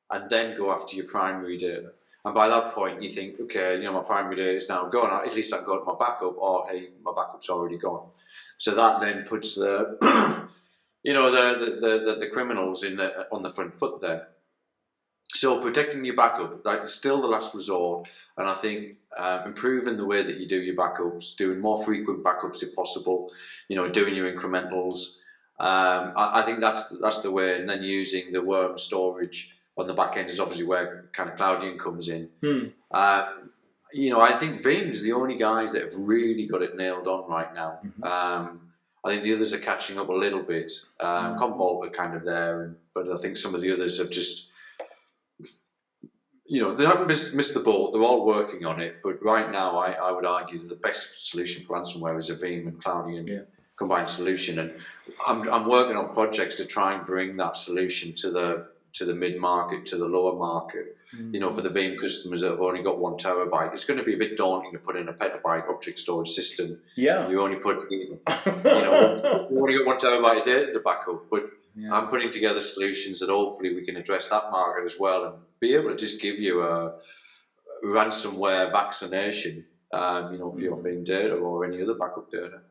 and then go after your primary data. And by that point, you think, okay, my primary data is now gone. At least I've got my backup, or hey, my backup's already gone. So that then puts the the criminals on the front foot there. So protecting your backup, is still the last resort, and I think improving the way that you do your backups, doing more frequent backups if possible, doing your incrementals. I think that's the way, and then using the worm storage on the back end is obviously where kind of Cloudian comes in. I think Veeam's the only guys that have really got it nailed on right now. I think the others are catching up a little bit. Commvault are kind of there, but I think some of the others have just, they haven't missed the boat. They're all working on it, but right now I would argue that the best solution for ransomware is a Veeam and Cloudian combined solution. And I'm working on projects to try and bring that solution to the mid-market, to the lower market. For the Veeam customers that have only got 1 terabyte, it's going to be a bit daunting to put in a petabyte object storage system.
Yeah.
You only put, you only got 1 terabyte of data to back up. But I'm putting together solutions that hopefully we can address that market as well, and be able to just give you a ransomware vaccination, for your Veeam data or any other backup data.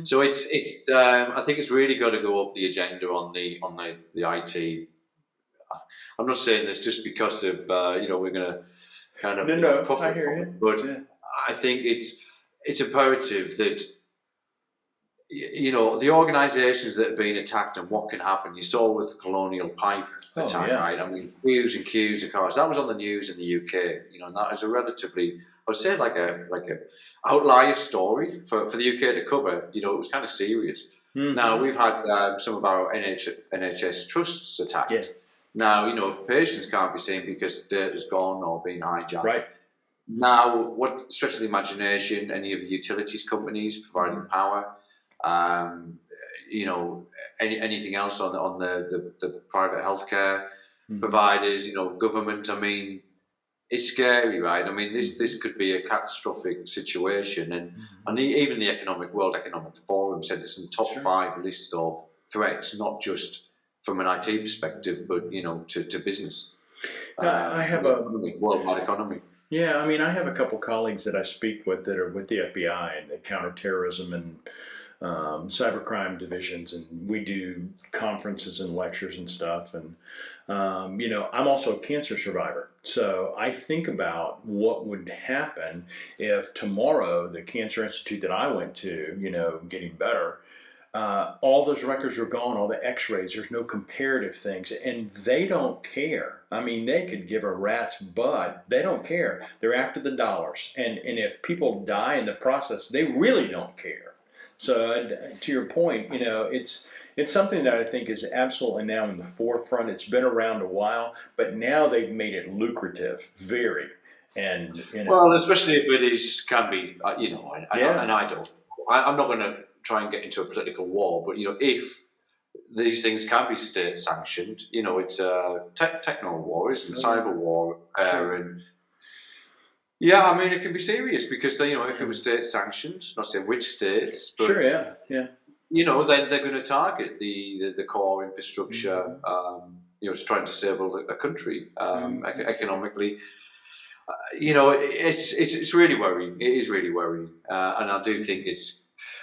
So it's I think it's really got to go up the agenda on the IT. I'm not saying this just because of we're going to kind of profit
I hear
from
you.
it, but I think it's imperative that the organisations that have been attacked and what can happen. You saw with the Colonial Pipe attack, right? I mean, queues and queues of cars. That was on the news in the UK. And that is a relatively, I would say, like a outlier story for the UK to cover. It was kind of serious. Now we've had some of our NHS trusts attacked. Now, patients can't be seen because data's gone or been hijacked.
Right.
Now, what stretch of the imagination? Any of the utilities companies providing power? Anything else on the private healthcare providers? Government. I mean, it's scary, right? I mean, this could be a catastrophic situation, and even the World Economic Forum said it's in the top 5 list of threats, not just from an IT perspective, but to business.
I have a
worldwide economy.
Yeah, I mean, I have a couple colleagues that I speak with that are with the FBI and the counterterrorism and cybercrime divisions, and we do conferences and lectures and stuff. And I'm also a cancer survivor, so I think about what would happen if tomorrow the Cancer Institute that I went to, getting better. All those records are gone, all the x-rays, there's no comparative things, and they don't care. I mean, they could give a rat's butt. They don't care. They're after the dollars. And if people die in the process, they really don't care. So to your point, it's something that I think is absolutely now in the forefront. It's been around a while, but now they've made it lucrative, very. And
Well, especially if it is can be, and
yeah,
I don't. I'm not going to try and get into a political war, but if these things can be state sanctioned, it's a techno war, isn't it?
oh yeah,
Cyber war,
sure,
and yeah, I mean it can be serious because if it was state sanctioned, not saying which states,
sure,
but
yeah, yeah.
then they're going to target the core infrastructure,
Hmm.
to try and disable a country
Hmm.
economically. It's really worrying. It is really worrying, and I do think it's.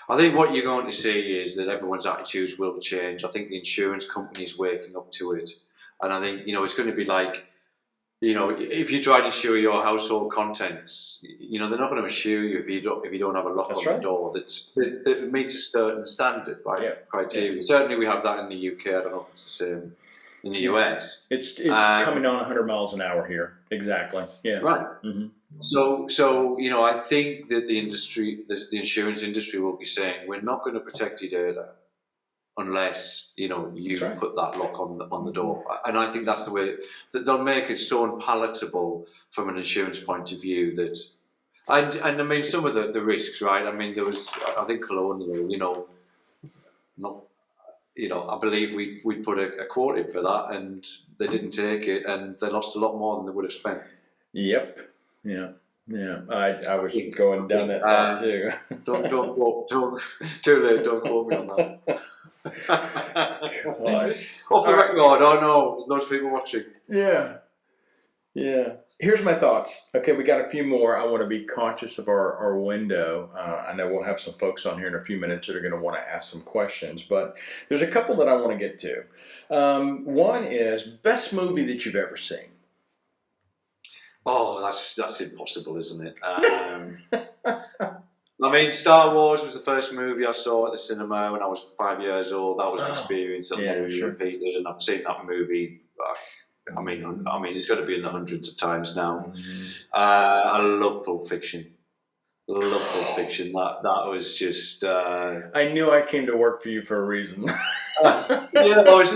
I think what you're going to see is that everyone's attitudes will change. I think the insurance companies waking up to it, and I think it's going to be like if you try to insure your household contents, they're not going to insure you if you don't have a lock
That's
on the
right.
door that meets a certain standard, right?
Yeah, yeah,
Criteria. Certainly, we have that in the UK. I don't know if it's the same in the
yeah.
US.
It's coming on 100 miles an hour here. Exactly. Yeah.
Right.
Hmm.
So I think that the insurance industry will be saying we're not going to protect your data unless
That's
you
right.
put that lock on the
Hmm.
door. And I think that's the way that they'll make it so unpalatable from an insurance point of view that. And I mean some of the risks, right? I mean there was I think Colonial, not I believe we put a quote in for that and they didn't take it and they lost a lot more than they would have spent.
Yep. Yeah. Yeah. I
I
was
think.
going down that thought too.
Too late. Don't quote me on that.
Gosh.
Off the
All right.
record. Oh no, there's loads of people watching.
Yeah. Yeah. Here's my thoughts. Okay, we got a few more. I want to be conscious of our window. I know we'll have some folks on here in a few minutes that are going to want to ask some questions, but there's a couple that I want to get to. One is best movie that you've ever seen.
Oh, that's impossible, isn't it? I mean, Star Wars was the first movie I saw at the cinema when I was 5 years old. That was an
Oh,
experience that'll never
yeah,
be
sure.
repeated, and I've seen that movie. It's got to be in the hundreds of times now.
Mhm.
I love Pulp Fiction. Love Pulp Fiction. That was just.
I knew I came to work for you for a reason.
It's just one of those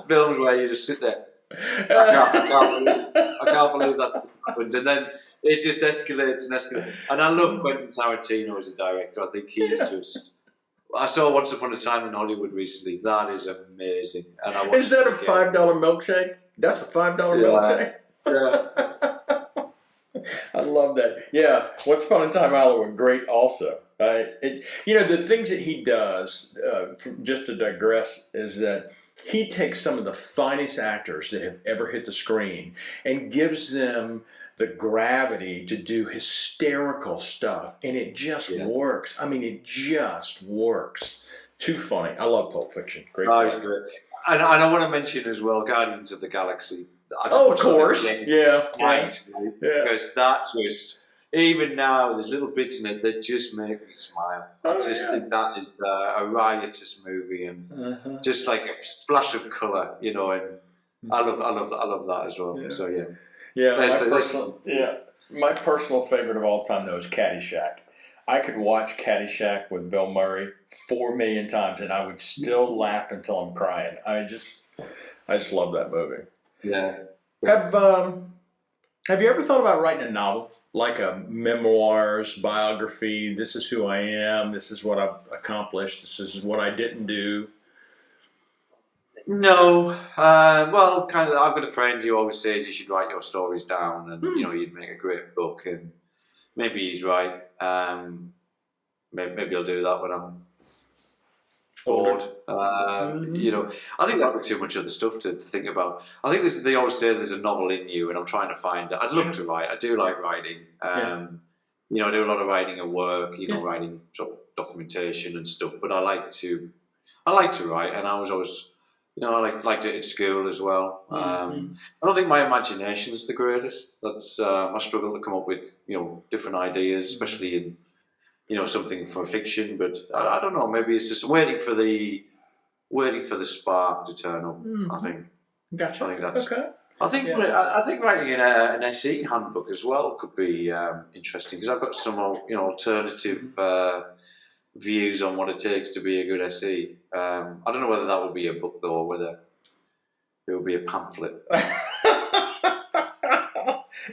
films where you just sit there. I can't believe that happened. And then it just escalates and escalates. And I love Quentin Tarantino as a director. I think he's
Yeah.
just. I saw Once Upon a Time in Hollywood recently. That is amazing, and I
Is
watched
that
it
a
again.
$5 milkshake? That's a $5
Yeah,
milkshake.
yeah,
I love that. Yeah, Once Upon a Time in Hollywood, great also. The things that he does, just to digress, is that he takes some of the finest actors that have ever hit the screen and gives them the gravity to do hysterical stuff, and it just
yeah.
works. I mean, it just works. Too funny. I love Pulp Fiction. Great
That is
flick.
great. And I want to mention as well, Guardians of the Galaxy. I just
Oh, of
watched that
course.
again
Yeah, yeah,
tonight, right?
yeah.
Because that just even now there's little bits in it that just make me smile. I
Oh,
just
yeah.
think that is a riotous movie and
Uh-huh.
just like a splash of colour, and I love that as well.
Yeah.
So yeah,
Yeah,
there's
my personal favorite of all time though is Caddyshack. I could watch Caddyshack with Bill Murray 4 million times, and I would still laugh until I'm crying. I just love that movie.
yeah.
Have um, have you ever thought about writing a novel, like a memoirs, biography? This is who I am. This is what I've accomplished. This is what I didn't do.
No, well, kind of. I've got a friend who always says you should write your stories down, and
Hmm.
you'd make a great book. And maybe he's right. Maybe I'll do that when I'm bored.
Older. Hmm.
I think that'd be too much other stuff to think about. I think they always say there's a novel in you, and I'm trying to find it. I'd love
Sure.
to write. I do like writing.
Yeah.
I do a lot of writing at work.
Yeah.
Writing sort of documentation and stuff. But I like to write, and I was always, liked it at school as well.
Hmm.
I don't think my imagination is the greatest. That's I struggle to come up with different ideas, especially in something for fiction. But I don't know. Maybe it's just waiting for the spark to turn up. I
Hmm.
think. I
Gotcha.
think that's.
Okay.
I think
Yeah.
I think writing an SE handbook as well could be interesting because I've got some alternative views on what it takes to be a good SE. I don't know whether that will be a book though, or whether it will be a pamphlet.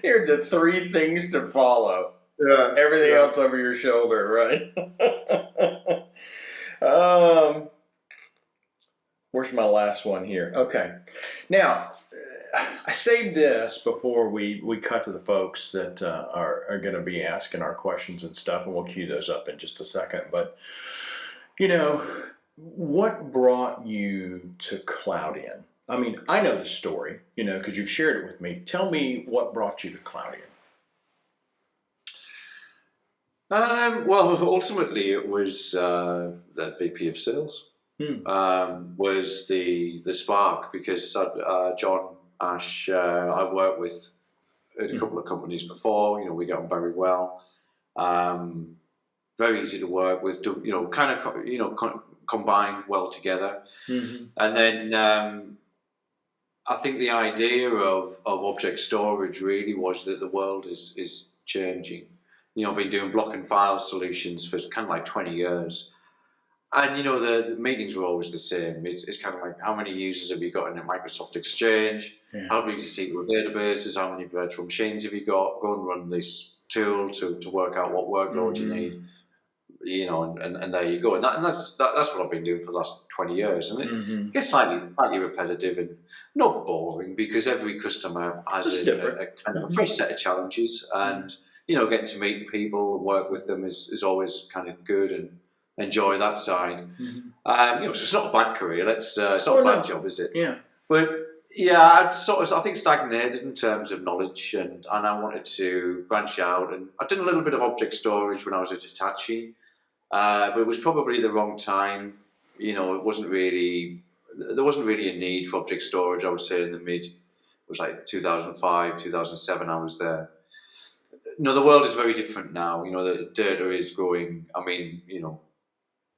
Here are the 3 things to follow.
Yeah.
Everything
Yeah.
else over your shoulder, right? um, Where's my last one here? Okay. Now, I saved this before we cut to the folks that are going to be asking our questions and stuff, and we'll cue those up in just a second. But, what brought you to Cloudian? I mean, I know the story, because you've shared it with me. Tell me what brought you to Cloudian.
Well, ultimately, it was the VP of Sales. Was the spark, because John Ash I've worked with at a couple of companies before. We get on very well. Very easy to work with. Combine well together. And then I think the idea of object storage really was that the world is changing. I've been doing block and file solutions for kind of like 20 years. And the meetings were always the same. It's kind of like, how many users have you got in a Microsoft Exchange?
Yeah.
How big is your SQL databases? How many virtual machines have you got? Go and run this tool to work out what workload you need. And there you go. And that's what I've been doing for the last 20 years. And it gets slightly repetitive and not boring, because every customer has a kind of a fresh set of challenges. And getting to meet people and work with them is always kind of good, and enjoy that side. So it's not a bad career. It's not a bad job, is it?
Yeah.
But yeah, I think stagnated in terms of knowledge, and I wanted to branch out. And I did a little bit of object storage when I was at Hitachi, but it was probably the wrong time. There wasn't really a need for object storage. I would say it was like 2005, 2007. I was there. The world is very different now. The data is growing. I mean,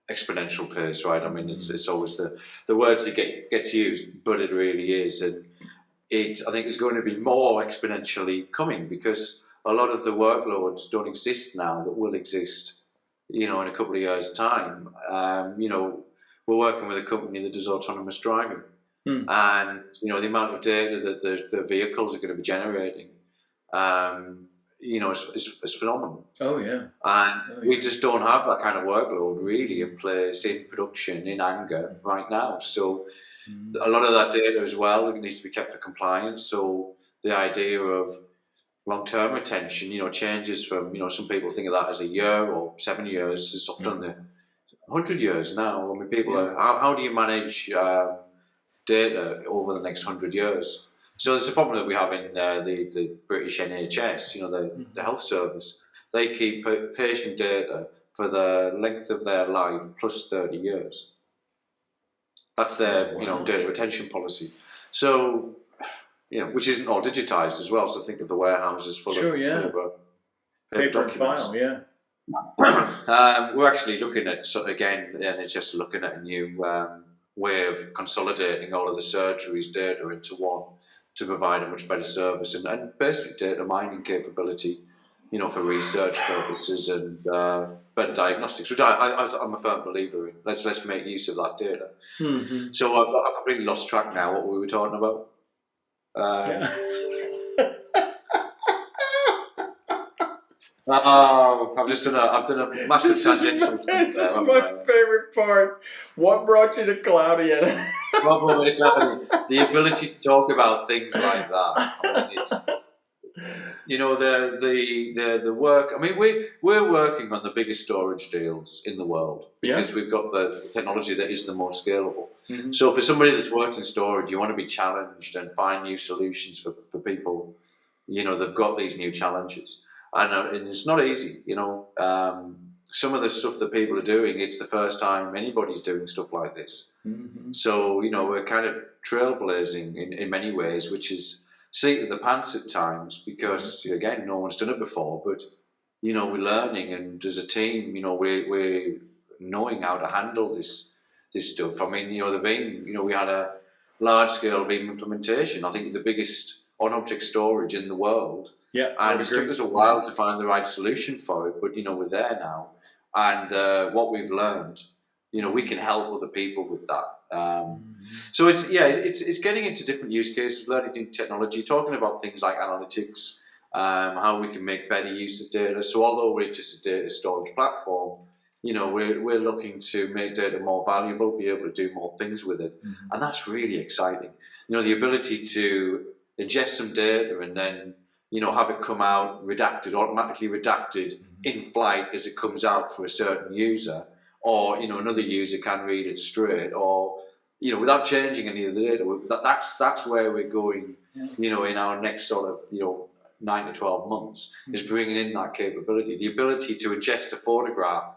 exponential pace, right? I mean, it's always the words that gets used, but it really is, and I think is going to be more exponentially coming, because a lot of the workloads don't exist now that will exist, in a couple of years' time. We're working with a company that does autonomous driving, and the amount of data that the vehicles are going to be generating. Is phenomenal.
Oh yeah.
And we just don't have that kind of workload really in place in production in anger right now. So a lot of that data as well needs to be kept for compliance. So the idea of long-term retention, changes from, some people think of that as a year or 7 years. It's often 100 years now. I mean, people are, how do you manage data over the next 100 years? So there's a problem that we have in the British NHS, the health service. They keep patient data for the length of their life plus 30 years. That's their, data retention policy. So, which isn't all digitized as well. So think of the warehouses full of
paper and file, yeah.
We're actually looking at, and it's just looking at a new way of consolidating all of the surgery's data into one, to provide a much better service and basic data mining capability, for research purposes and better diagnostics, which I'm a firm believer in. Let's make use of that data. So I've completely lost track now what we were talking about. I've done a massive tangential.
This is my favorite part. What brought you to Cloudian?
The ability to talk about things like that. I mean, it's, the work. I mean, we're working on the biggest storage deals in the world, because we've got the technology that is the most scalable. So for somebody that's worked in storage, you want to be challenged and find new solutions for people. They've got these new challenges, and it's not easy. Some of the stuff that people are doing, it's the first time anybody's doing stuff like this. So, we're kind of trailblazing in many ways, which is seat of the pants at times, because, again, no one's done it before. But, we're learning, and as a team, we're knowing how to handle this stuff. I mean, the Veeam, we had a large-scale Veeam implementation. I think the biggest on-object storage in the world.
Yeah,
and it took us a while to find the right solution for it, but we're there now, and what we've learned, we can help other people with that. So it's getting into different use cases, learning new technology, talking about things like analytics, how we can make better use of data. So although we're just a data storage platform, we're looking to make data more valuable, be able to do more things with it, and that's really exciting. The ability to ingest some data and then have it come out automatically redacted in flight as it comes out for a certain user, or another user can read it straight, or without changing any of the data. That's where we're going. In our next sort of 9 to 12 months is bringing in that capability, the ability to ingest a photograph,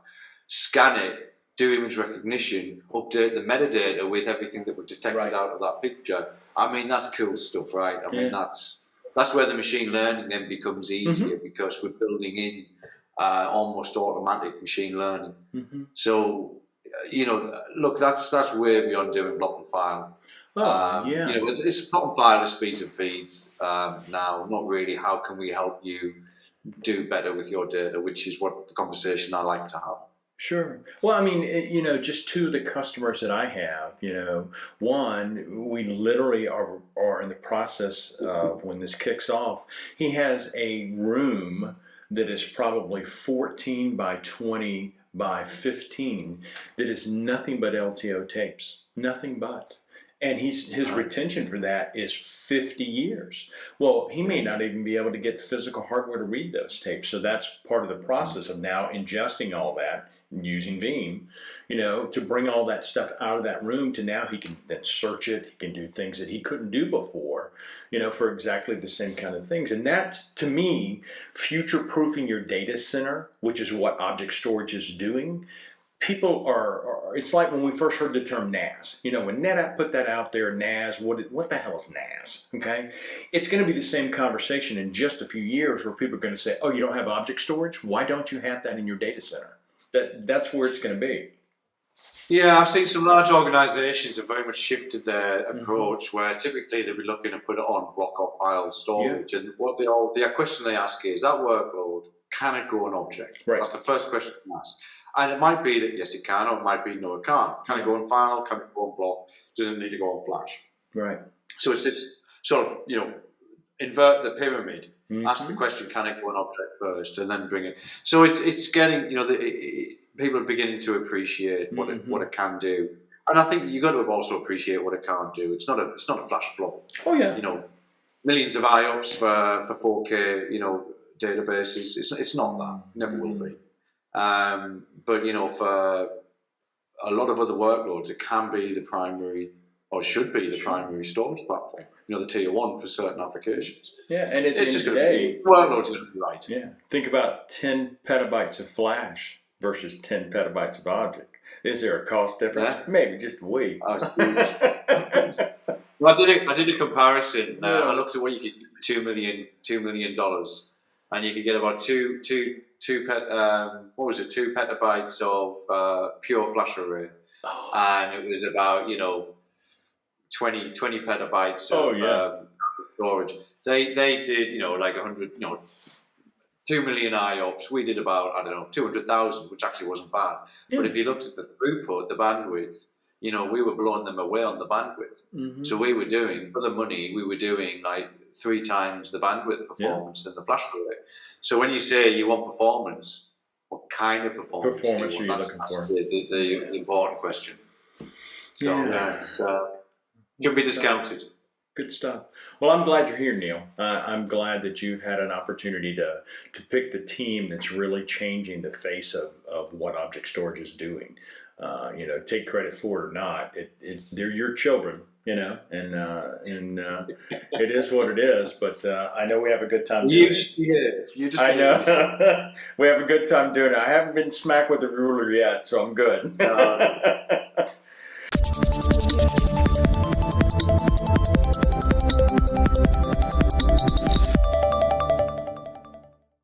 scan it, do image recognition, update the metadata with everything that we've detected out of that picture. I mean, that's cool stuff, right? I mean, that's where the machine learning then becomes easier because we're building in almost automatic machine learning. So, look, that's way beyond doing block and file. It's block and file is speeds and feeds now, not really how can we help you do better with your data, which is what the conversation I like to have.
Sure. Well, I mean, just two of the customers that I have, one, we literally are in the process of, when this kicks off, he has a room that is probably 14 by 20 by 15 that is nothing but LTO tapes, nothing but. And his retention for that is 50 years. Well, he may not even be able to get the physical hardware to read those tapes. So that's part of the process of now ingesting all that using Veeam, to bring all that stuff out of that room to now he can then search it. He can do things that he couldn't do before, for exactly the same kind of things. And that's, to me, future-proofing your data center, which is what object storage is doing. People it's like when we first heard the term NAS. When NetApp put that out there, NAS, what the hell is NAS? Okay? It's going to be the same conversation in just a few years where people are going to say, oh, you don't have object storage? Why don't you have that in your data center? That's where it's going to be. Yeah,
I've seen some large organizations have very much shifted their approach where typically they'll be looking to put it on block or file storage. And the question they ask is, that workload, can it go on object?
Right.
That's the first question they ask. And it might be that yes, it can, or it might be no, it can't. Can it go on file? Can it go on block? Does it need to go on flash?
Right.
So it's this sort of, invert the pyramid. Ask the question, can it go on object first, and then bring it. So it's getting, people are beginning to appreciate what it can do, and I think you've got to also appreciate what it can't do. It's not a flash flow.
Oh yeah.
Millions of IOPS for 4K, databases. It's not that. Never will be. But for a lot of other workloads, it can be the primary, or should be the primary storage platform. The tier one for certain applications.
Yeah, and at the end of the day,
workloads are going to be right.
Yeah, think about 10 petabytes of flash versus 10 petabytes of object. Is there a cost difference? Yeah. Maybe just a wee.
Well, I did a comparison. I looked at what you could get $2 million, and you could get about two petabytes of pure flash array, and it was about 20 petabytes of storage. They did like 100 2 million IOPS. We did about 200,000, which actually wasn't bad. But if you looked at the throughput, the bandwidth, we were blowing them away on the bandwidth. So we were doing, for the money, we were doing like 3 times the bandwidth performance than the flash array. So when you say you want performance, what kind of performance
are you looking for?
That's the important question. So should be discounted.
Good stuff. Well, I'm glad you're here, Neil. I'm glad that you've had an opportunity to pick the team that's really changing the face of what object storage is doing. Take credit for it or not, they're your children, and it is what it is. But I know we have a good time doing it. I know. We have a good time doing it. I haven't been smacked with a ruler yet, so I'm good.